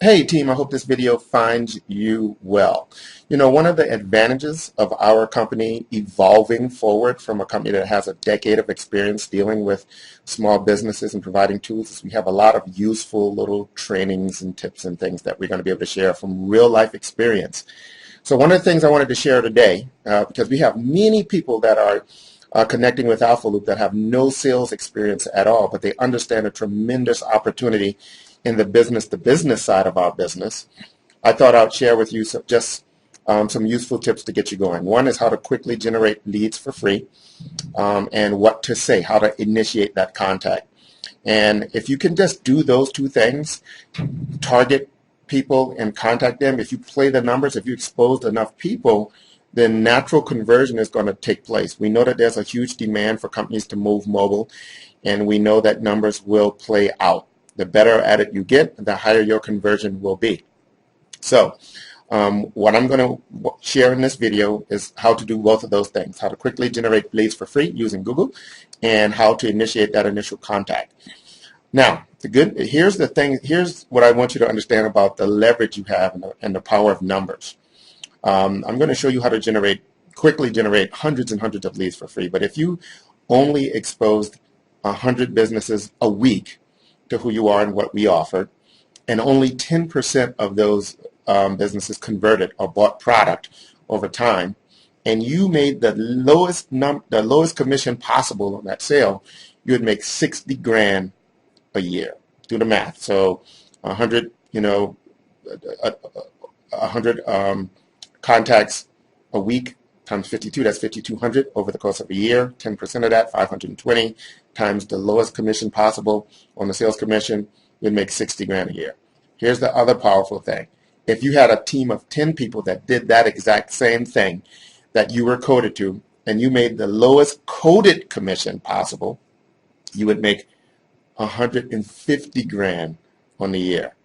Hey team, I hope this video finds you well. You know, one of the advantages of our company evolving forward from a company that has a decade of experience dealing with small businesses and providing tools is we have a lot of useful little trainings and tips and things that we're going to be able to share from real life experience. So one of the things I wanted to share today, because we have many people that are connecting with AlphaLoop that have no sales experience at all, but they understand a tremendous opportunity in the business-to-business side of our business. I thought I'd share with you some useful tips to get you going. One is how to quickly generate leads for free, and what to say, how to initiate that contact. And if you can just do those two things, target people and contact them, if you play the numbers, if you expose enough people, then natural conversion is going to take place. We know that there's a huge demand for companies to move mobile, and we know that numbers will play out. The better at it you get, the higher your conversion will be. So what I'm going to share in this video is how to do both of those things, how to quickly generate leads for free using Google, and how to initiate that initial contact. Now, here's the thing, here's what I want you to understand about the leverage you have and the power of numbers. I'm going to show you how to quickly generate hundreds and hundreds of leads for free, but if you only exposed 100 businesses a week to who you are and what we offer, and only 10% of those businesses converted or bought product over time, and you made the lowest commission possible on that sale, you would make 60 grand a year. Do the math. So 100, 100 contacts a week times 52, that's 5,200 over the course of a year. 10% of that, 520, times the lowest commission possible on the sales commission, you'd make 60 grand a year. Here's the other powerful thing. If you had a team of 10 people that did that exact same thing that you were coded to, and you made the lowest coded commission possible, you would make 150 grand on the year.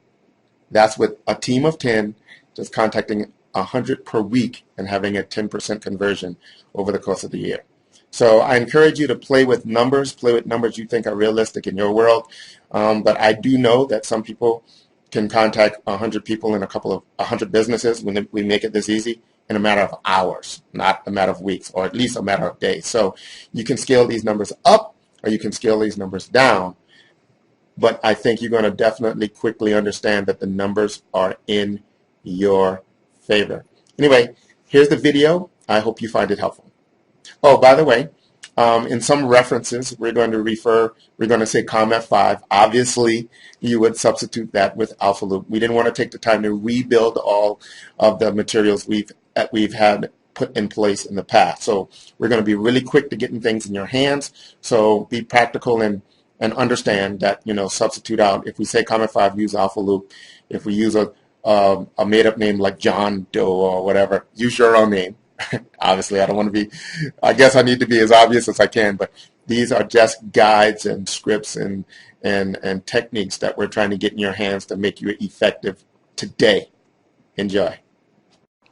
That's with a team of 10 just contacting 100 per week and having a 10% conversion over the course of the year. So I encourage you to play with numbers you think are realistic in your world. But I do know that some people can contact 100 people in 100 businesses when we make it this easy in a matter of hours, not a matter of weeks, or at least a matter of days. So you can scale these numbers up or you can scale these numbers down. But I think you're going to definitely quickly understand that the numbers are in your favor. Anyway, here's the video. I hope you find it helpful. Oh, by the way, in some references, we're going to say COM-F5. Obviously, you would substitute that with AlphaLoop. We didn't want to take the time to rebuild all of the materials we've had put in place in the past. So we're going to be really quick to getting things in your hands. So be practical and understand that, substitute out. If we say COM-F5, use AlphaLoop. If we use a made-up name like John Doe or whatever, use your own name. Obviously, I guess I need to be as obvious as I can, but these are just guides and scripts and techniques that we're trying to get in your hands to make you effective today. Enjoy.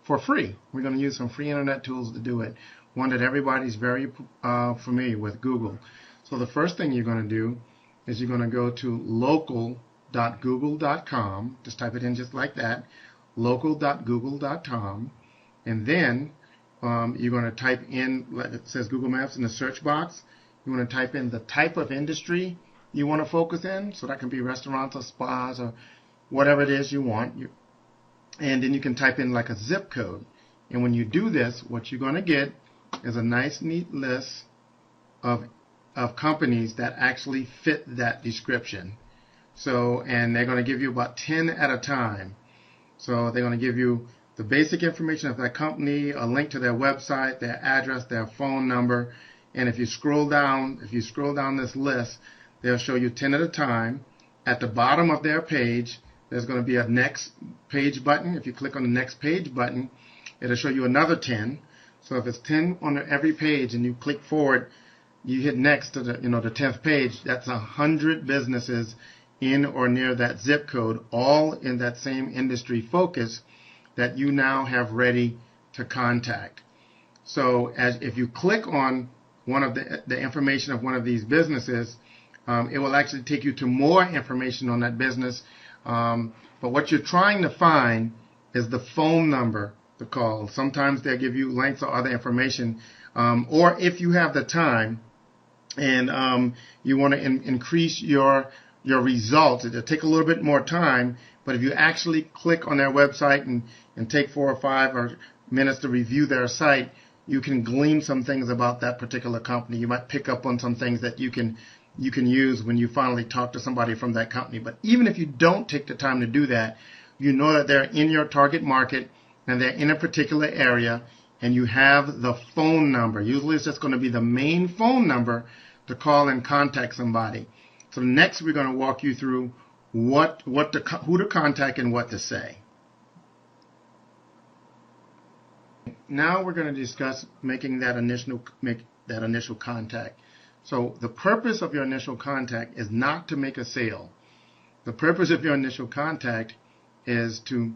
For free. We're going to use some free internet tools to do it. One that everybody's very familiar with, Google. So the first thing you're going to do is you're going to go to local.google.com. Just type it in just like that, local.google.com, and then you're going to type in, like it says Google Maps in the search box, you want to type in the type of industry you want to focus in, so that can be restaurants or spas or whatever it is you want, and then you can type in like a zip code. And when you do this, what you're going to get is a nice neat list of companies that actually fit that description. So, and they're going to give you about 10 at a time. So they're going to give you the basic information of that company, a link to their website, their address, their phone number, and if you scroll down this list, they'll show you 10 at a time. At the bottom of their page, there's going to be a next page button. If you click on the next page button, it'll show you another 10. So if it's 10 on every page and you click forward, you hit next to the 10th page, that's 100 businesses in or near that zip code, all in that same industry focus that you now have ready to contact. So if you click on one of the information of one of these businesses, it will actually take you to more information on that business But what you're trying to find is the phone number to call. Sometimes they'll give you links or other information, or if you have the time and you want to increase your results, it'll take a little bit more time. But if you actually click on their website and take 4 or 5 minutes to review their site, you can glean some things about that particular company. You might pick up on some things that you can use when you finally talk to somebody from that company. But even if you don't take the time to do that, you know that they're in your target market and they're in a particular area, and you have the phone number. Usually it's just going to be the main phone number to call and contact somebody. So next we're going to walk you through who to contact and what to say. Now we're going to discuss making that initial contact. So the purpose of your initial contact is not to make a sale. The purpose of your initial contact is to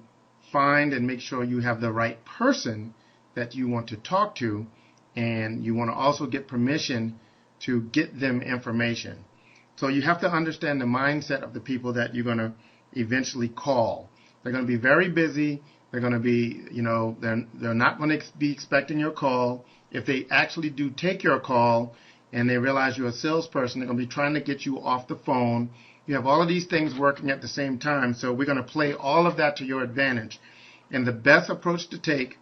find and make sure you have the right person that you want to talk to, and you want to also get permission to get them information. So you have to understand the mindset of the people that you're going to eventually call. They're going to be very busy. They're going to be, they're not going to be expecting your call. If they actually do take your call and they realize you're a salesperson, they're going to be trying to get you off the phone. You have all of these things working at the same time, so we're going to play all of that to your advantage. And the best approach to take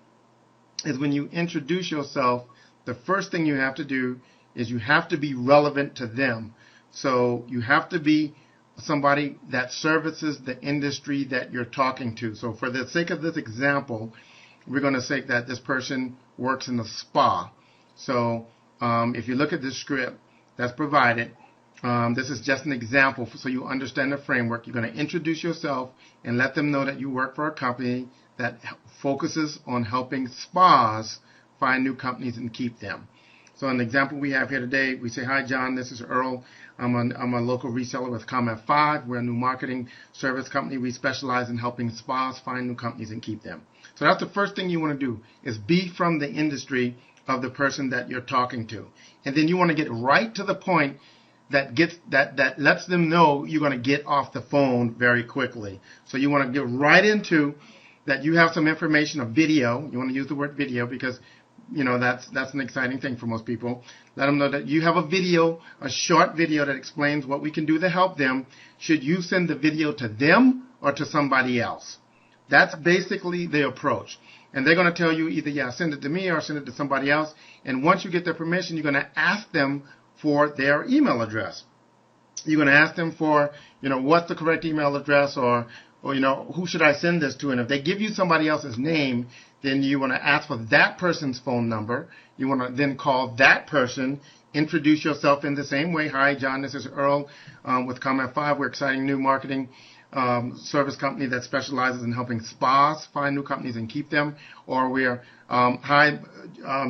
is when you introduce yourself, the first thing you have to do is you have to be relevant to them. So you have to be somebody that services the industry that you're talking to. So for the sake of this example, we're going to say that this person works in a spa. So if you look at this script that's provided, this is just an example so you understand the framework. You're going to introduce yourself and let them know that you work for a company that focuses on helping spas find new companies and keep them. So an example we have here today, we say, "Hi John, this is Earl. I'm a local reseller with Comment 5. We're a new marketing service company. We specialize in helping spas find new companies and keep them." So that's the first thing you want to do, is be from the industry of the person that you're talking to. And then you want to get right to the point that lets them know you're going to get off the phone very quickly. So you want to get right into that you have some information, a video. You want to use the word video because that's an exciting thing for most people. Let them know that you have a video, a short video that explains what we can do to help them. Should you send the video to them or to somebody else? That's basically the approach. And they're going to tell you either, send it to me or send it to somebody else. And once you get their permission, you're going to ask them for their email address. You're going to ask them for, what's the correct email address, or who should I send this to? And if they give you somebody else's name, then you want to ask for that person's phone number. You want to then call that person, introduce yourself in the same way. "Hi, John, this is Earl with Comment 5. We're exciting new marketing service company that specializes in helping spas find new companies and keep them." Or we're, "Hi,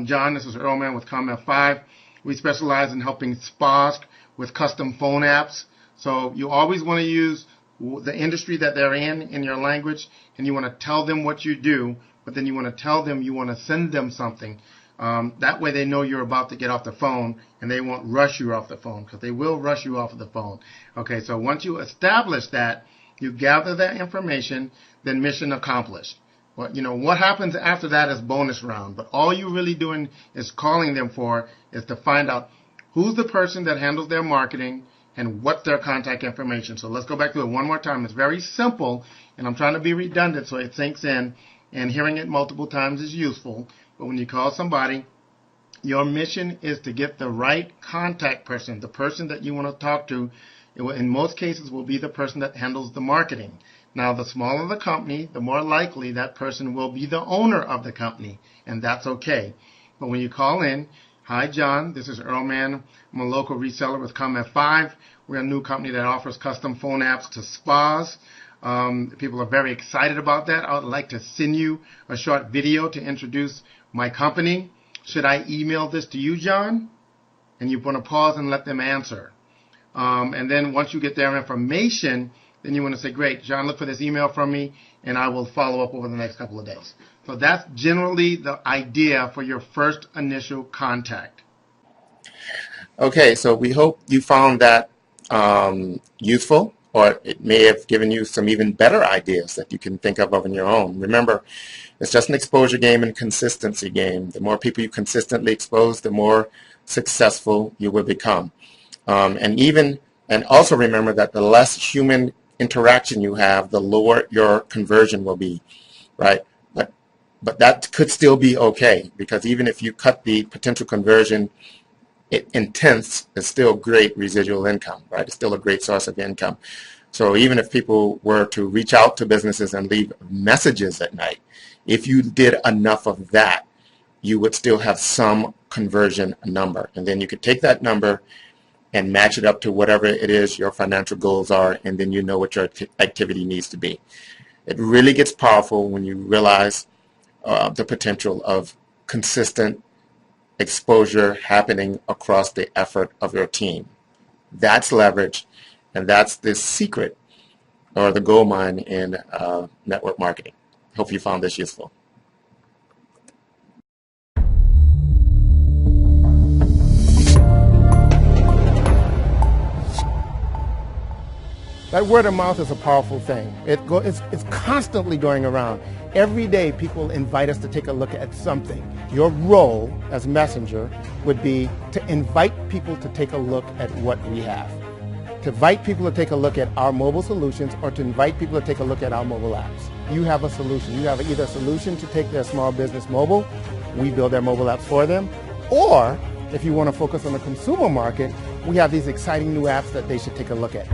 John, this is Earl Mann with Comment 5. We specialize in helping spas with custom phone apps." So you always want to use the industry that they're in your language, and you want to tell them what you do, but then you want to tell them you want to send them something. That way they know you're about to get off the phone, and they won't rush you off the phone, because they will rush you off of the phone. Okay, so once you establish that, you gather that information, then mission accomplished. What happens after that is bonus round, but all you're really doing is calling them for is to find out who's the person that handles their marketing and what's their contact information. So let's go back to it one more time. It's very simple, and I'm trying to be redundant so it sinks in, and hearing it multiple times is useful. But when you call somebody, your mission is to get the right contact person, the person that you want to talk to. In most cases will be the person that handles the marketing. Now, the smaller the company, the more likely that person will be the owner of the company, and that's okay. But when you call in, "Hi, John, this is Earl Mann. I'm a local reseller with Comment 5. We're a new company that offers custom phone apps to spas. People are very excited about that. I would like to send you a short video to introduce my company. Should I email this to you, John?" And you want to pause and let them answer. And then once you get their information, then you want to say, "Great, John, look for this email from me, and I will follow up over the next couple of days." So that's generally the idea for your first initial contact. Okay, so we hope you found that useful or it may have given you some even better ideas that you can think of on your own. Remember, it's just an exposure game and consistency game. The more people you consistently expose, the more successful you will become. And also remember that the less human interaction you have, the lower your conversion will be, right? But that could still be okay, because even if you cut the potential conversion in tenths, it's still great residual income, right? It's still a great source of income. So even if people were to reach out to businesses and leave messages at night, if you did enough of that, you would still have some conversion number. And then you could take that number and match it up to whatever it is your financial goals are, and then you know what your activity needs to be. It really gets powerful when you realize the potential of consistent exposure happening across the effort of your team. That's leverage, and that's the secret or the gold mine in network marketing. Hope you found this useful. That word of mouth is a powerful thing. It's constantly going around. Every day people invite us to take a look at something. Your role as messenger would be to invite people to take a look at what we have. To invite people to take a look at our mobile solutions, or to invite people to take a look at our mobile apps. You have a solution. You have either a solution to take their small business mobile, we build their mobile apps for them, or if you want to focus on the consumer market, we have these exciting new apps that they should take a look at.